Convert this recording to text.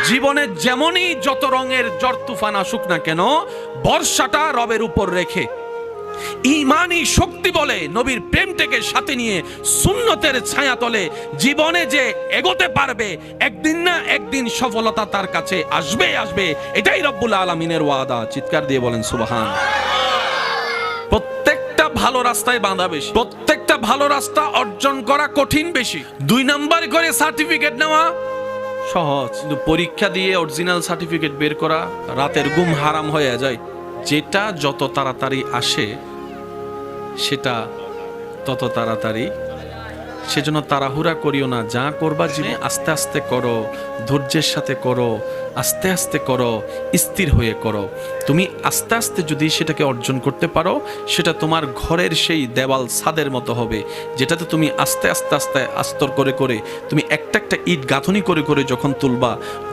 জীবনে যেমনই যত রঙের ঝড় তুফান আসুক না কেন, ভরসাটা রবের উপর রেখে ঈমানি শক্তি বলে নবীর প্রেমটাকে সাথে নিয়ে সুন্নতের ছায়াতলে জীবনে যে এগোতে পারবে, একদিন না একদিন সফলতা তার কাছে আসবে আসবে। এটাই রব্বুল আলামিনের ওয়াদা। চিৎকার দিয়ে বলেন সুবহান। প্রত্যেকটা ভালো রাস্তায় বাঁধা বেশি, প্রত্যেকটা ভালো রাস্তা অর্জন করা কঠিন বেশি। 2 নাম্বার করে সার্টিফিকেট নেওয়া সহজ, কিন্তু পরীক্ষা দিয়ে অরিজিনাল সার্টিফিকেট বের করা রাতের ঘুম হারাম হয়ে যায়। যেটা যত তাড়াতাড়ি আসে সেটা তত তাড়াতাড়ি, সেজন্য তাড়াহুড়া করিও না। যা করবা জীবনে আস্তে আস্তে করো, ধৈর্যের সাথে করো, আস্তে আস্তে করো, স্থির হয়ে করো। তুমি আস্তে আস্তে যদি সেটাকে অর্জন করতে পারো, সেটা তোমার ঘরের সেই দেওয়াল ছাদের মতো হবে, যেটাতে তুমি আস্তে আস্তে আস্তে আস্তর করে করে তুমি একটা একটা ইট গাঁথনি করে করে যখন তুলবা,